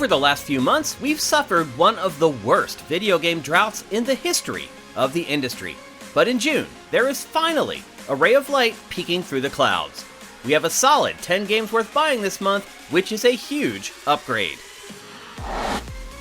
Over the last few months, we've suffered one of the worst video game droughts in the history of the industry. But in June, there is finally a ray of light peeking through the clouds. We have a solid 10 games worth buying this month, which is a huge upgrade.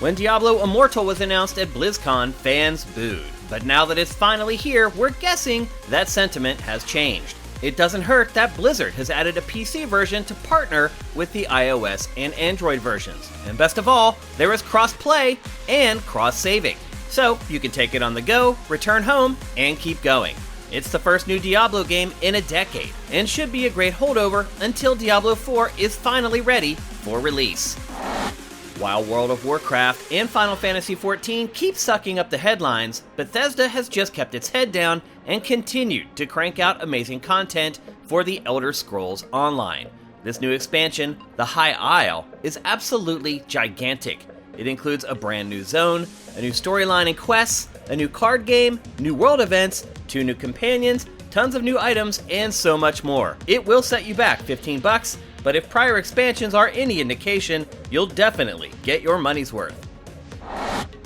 When Diablo Immortal was announced at BlizzCon, fans booed. But now that it's finally here, we're guessing that sentiment has changed. It doesn't hurt that Blizzard has added a PC version to partner with the iOS and Android versions. And best of all, there is cross-play and cross-saving. So you can take it on the go, return home, and keep going. It's the first new Diablo game in a decade, and should be a great holdover until Diablo 4 is finally ready for release. While World of Warcraft and Final Fantasy XIV keep sucking up the headlines, Bethesda has just kept its head down and continued to crank out amazing content for The Elder Scrolls Online. This new expansion, The High Isle, is absolutely gigantic. It includes a brand new zone, a new storyline and quests, a new card game, new world events, 2 new companions, tons of new items, and so much more. It will set you back $15, but if prior expansions are any indication, you'll definitely get your money's worth.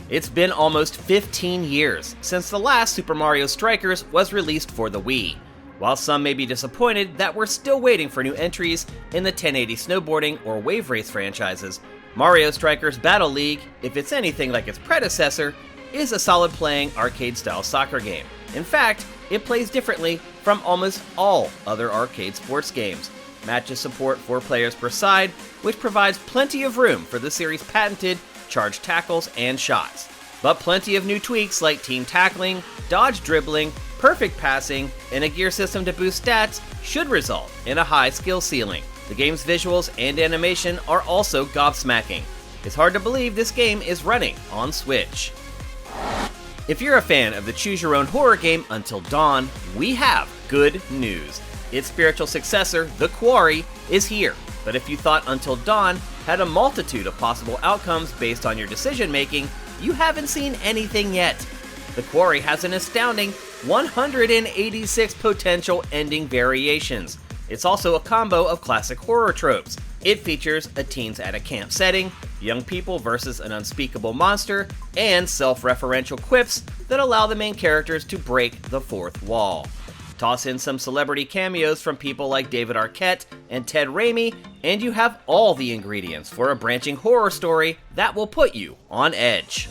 It's been almost 15 years since the last Super Mario Strikers was released for the Wii. While some may be disappointed that we're still waiting for new entries in the 1080 snowboarding or wave race franchises, Mario Strikers Battle League, if it's anything like its predecessor, is a solid playing arcade-style soccer game. In fact, it plays differently from almost all other arcade sports games. Matches support 4 players per side, which provides plenty of room for the series' patented charged tackles and shots. But plenty of new tweaks like team tackling, dodge dribbling, perfect passing, and a gear system to boost stats should result in a high skill ceiling. The game's visuals and animation are also gobsmacking. It's hard to believe this game is running on Switch. If you're a fan of the choose-your-own horror game Until Dawn, we have good news. Its spiritual successor, The Quarry, is here. But if you thought Until Dawn had a multitude of possible outcomes based on your decision-making, you haven't seen anything yet. The Quarry has an astounding 186 potential ending variations. It's also a combo of classic horror tropes. It features a teens at a camp setting, young people versus an unspeakable monster, and self-referential quips that allow the main characters to break the fourth wall. Toss in some celebrity cameos from people like David Arquette and Ted Raimi, and you have all the ingredients for a branching horror story that will put you on edge.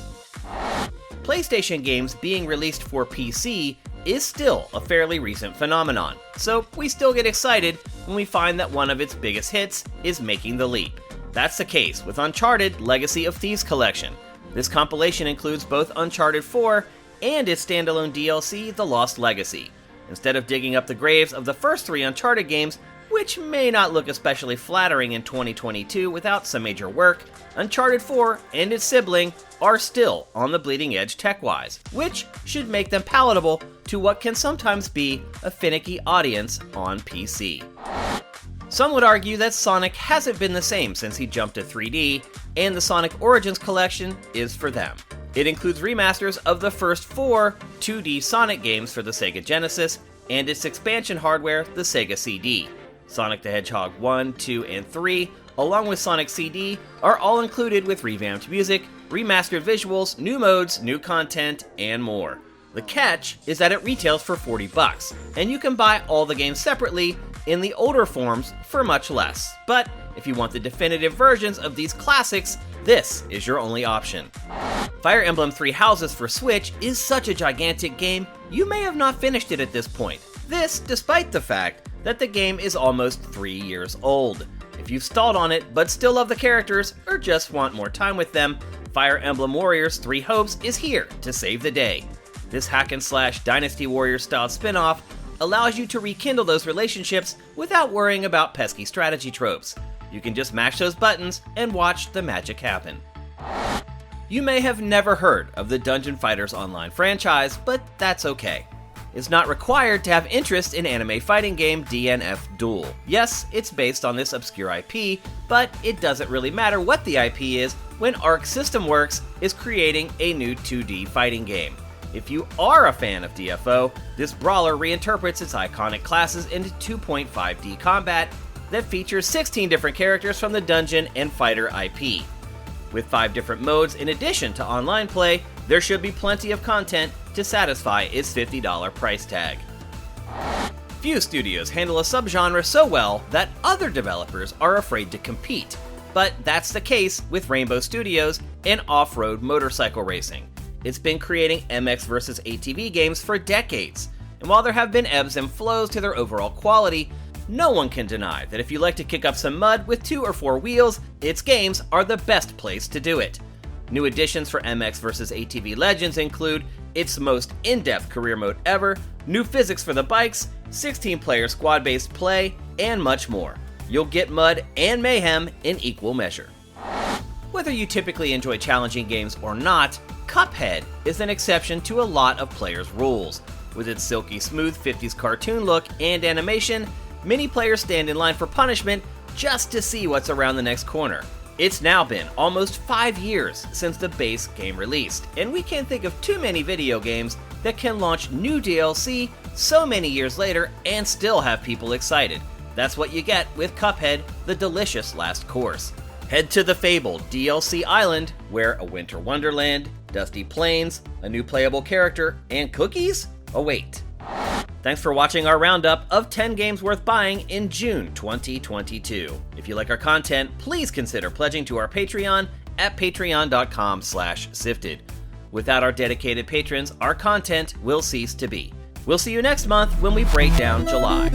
PlayStation games being released for PC is still a fairly recent phenomenon, so we still get excited when we find that one of its biggest hits is making the leap. That's the case with Uncharted Legacy of Thieves Collection. This compilation includes both Uncharted 4 and its standalone DLC, The Lost Legacy. Instead of digging up the graves of the first 3 Uncharted games, which may not look especially flattering in 2022 without some major work, Uncharted 4 and its sibling are still on the bleeding edge tech-wise, which should make them palatable to what can sometimes be a finicky audience on PC. Some would argue that Sonic hasn't been the same since he jumped to 3D, and the Sonic Origins collection is for them. It includes remasters of the first 4 2D Sonic games for the Sega Genesis, and its expansion hardware, the Sega CD. Sonic the Hedgehog 1, 2, and 3, along with Sonic CD, are all included with revamped music, remastered visuals, new modes, new content, and more. The catch is that it retails for $40, and you can buy all the games separately in the older forms for much less. But if you want the definitive versions of these classics, this is your only option. Fire Emblem Three Houses for Switch is such a gigantic game, you may have not finished it at this point. This despite the fact that the game is almost 3 years old. If you've stalled on it but still love the characters or just want more time with them, Fire Emblem Warriors 3 Hopes is here to save the day. This hack-and-slash Dynasty Warriors style spin-off allows you to rekindle those relationships without worrying about pesky strategy tropes. You can just mash those buttons and watch the magic happen. You may have never heard of the Dungeon Fighters Online franchise, but that's okay. It's not required to have interest in anime fighting game DNF Duel. Yes, it's based on this obscure IP, but it doesn't really matter what the IP is when Arc System Works is creating a new 2D fighting game. If you are a fan of DFO, this brawler reinterprets its iconic classes into 2.5D combat that features 16 different characters from the Dungeon and Fighter IP. With 5 different modes in addition to online play, there should be plenty of content to satisfy its $50 price tag. Few studios handle a subgenre so well that other developers are afraid to compete, but that's the case with Rainbow Studios and off-road motorcycle racing. It's been creating MX vs. ATV games for decades, and while there have been ebbs and flows to their overall quality, no one can deny that if you like to kick up some mud with 2 or 4 wheels, its games are the best place to do it. New additions for MX vs. ATV Legends include its most in-depth career mode ever, new physics for the bikes, 16-player squad-based play, and much more. You'll get mud and mayhem in equal measure. Whether you typically enjoy challenging games or not, Cuphead is an exception to a lot of players' rules. With its silky smooth 50s cartoon look and animation, many players stand in line for punishment just to see what's around the next corner. It's now been almost 5 years since the base game released, and we can't think of too many video games that can launch new DLC so many years later and still have people excited. That's what you get with Cuphead, the delicious last course. Head to the fabled DLC Island, where a winter wonderland, dusty plains, a new playable character, and cookies await. Thanks for watching our roundup of 10 games worth buying in June 2022. If you like our content, please consider pledging to our Patreon at patreon.com/sifted. Without our dedicated patrons, our content will cease to be. We'll see you next month when we break down July.